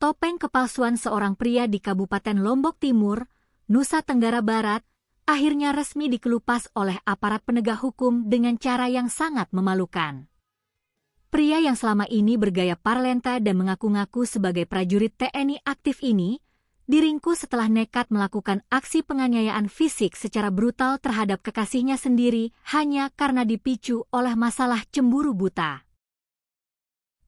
topeng kepalsuan seorang pria di Kabupaten Lombok Timur, Nusa Tenggara Barat, akhirnya resmi dikelupas oleh aparat penegak hukum dengan cara yang sangat memalukan. Pria yang selama ini bergaya parlenta dan mengaku-ngaku sebagai prajurit TNI aktif ini, diringkus setelah nekat melakukan aksi penganiayaan fisik secara brutal terhadap kekasihnya sendiri hanya karena dipicu oleh masalah cemburu buta.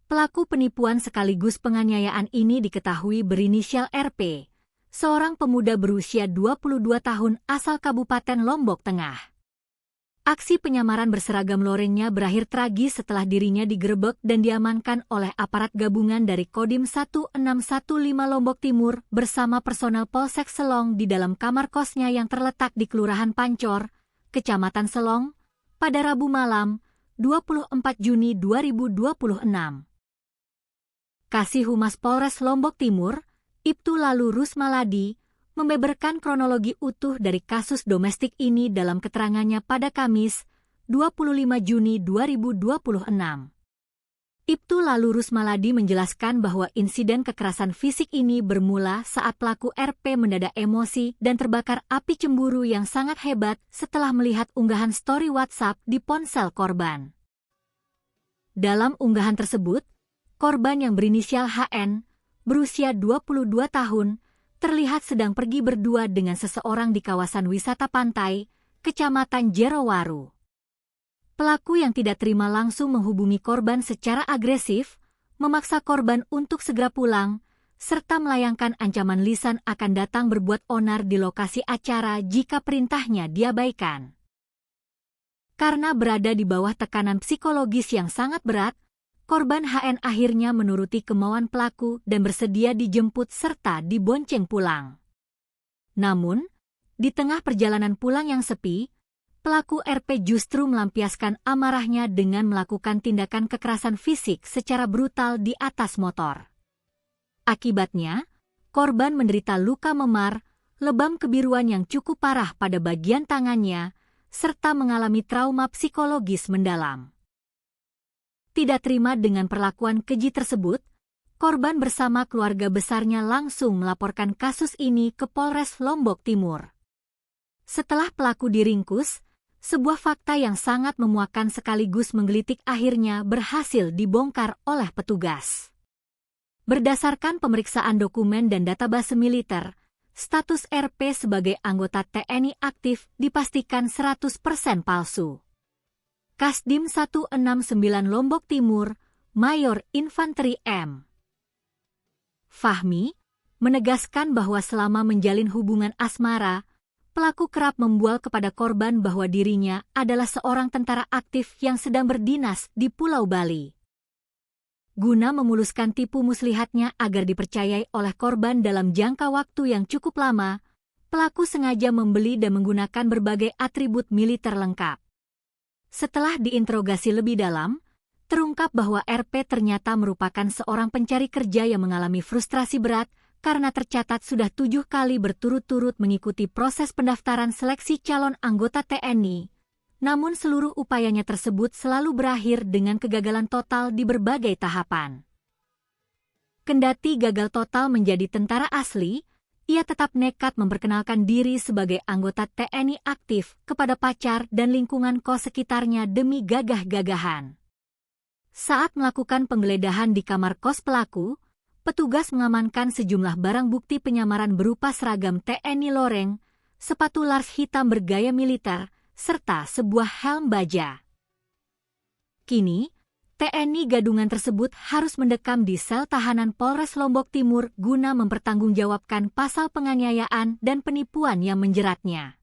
Pelaku penipuan sekaligus penganiayaan ini diketahui berinisial RP, seorang pemuda berusia 22 tahun asal Kabupaten Lombok Tengah. Aksi penyamaran berseragam lorengnya berakhir tragis setelah dirinya digerebek dan diamankan oleh aparat gabungan dari Kodim 1615 Lombok Timur bersama personel Polsek Selong di dalam kamar kosnya yang terletak di Kelurahan Pancor, Kecamatan Selong, pada Rabu malam, 24 Juni 2026. Kasih Humas Polres Lombok Timur, Ibtu Lalu Rusmaladi, membeberkan kronologi utuh dari kasus domestik ini dalam keterangannya pada Kamis, 25 Juni 2026. Ibtu Lalu Rusmaladi menjelaskan bahwa insiden kekerasan fisik ini bermula saat pelaku RP mendadak emosi dan terbakar api cemburu yang sangat hebat setelah melihat unggahan story WhatsApp di ponsel korban. Dalam unggahan tersebut, korban yang berinisial HN, berusia 22 tahun, terlihat sedang pergi berdua dengan seseorang di kawasan wisata pantai, Kecamatan Jerowaru. Pelaku yang tidak terima langsung menghubungi korban secara agresif, memaksa korban untuk segera pulang, serta melayangkan ancaman lisan akan datang berbuat onar di lokasi acara jika perintahnya diabaikan. Karena berada di bawah tekanan psikologis yang sangat berat, korban HN akhirnya menuruti kemauan pelaku dan bersedia dijemput serta dibonceng pulang. Namun, di tengah perjalanan pulang yang sepi, pelaku RP justru melampiaskan amarahnya dengan melakukan tindakan kekerasan fisik secara brutal di atas motor. Akibatnya, korban menderita luka memar, lebam kebiruan yang cukup parah pada bagian tangannya, serta mengalami trauma psikologis mendalam. Tidak terima dengan perlakuan keji tersebut, korban bersama keluarga besarnya langsung melaporkan kasus ini ke Polres Lombok Timur. Setelah pelaku diringkus, sebuah fakta yang sangat memuakkan sekaligus menggelitik akhirnya berhasil dibongkar oleh petugas. Berdasarkan pemeriksaan dokumen dan database militer, status RP sebagai anggota TNI aktif dipastikan 100% palsu. Kasdim 169 Lombok Timur, Mayor Infanteri M. Fahmi, menegaskan bahwa selama menjalin hubungan asmara, pelaku kerap membual kepada korban bahwa dirinya adalah seorang tentara aktif yang sedang berdinas di Pulau Bali. Guna memuluskan tipu muslihatnya agar dipercayai oleh korban dalam jangka waktu yang cukup lama, pelaku sengaja membeli dan menggunakan berbagai atribut militer lengkap. Setelah diinterogasi lebih dalam, terungkap bahwa RP ternyata merupakan seorang pencari kerja yang mengalami frustrasi berat karena tercatat sudah 7 kali berturut-turut mengikuti proses pendaftaran seleksi calon anggota TNI. Namun seluruh upayanya tersebut selalu berakhir dengan kegagalan total di berbagai tahapan. Kendati gagal total menjadi tentara asli, ia tetap nekat memperkenalkan diri sebagai anggota TNI aktif kepada pacar dan lingkungan kos sekitarnya demi gagah-gagahan. Saat melakukan penggeledahan di kamar kos pelaku, petugas mengamankan sejumlah barang bukti penyamaran berupa seragam TNI loreng, sepatu Lars hitam bergaya militer, serta sebuah helm baja. Kini, TNI gadungan tersebut harus mendekam di sel tahanan Polres Lombok Timur guna mempertanggungjawabkan pasal penganiayaan dan penipuan yang menjeratnya.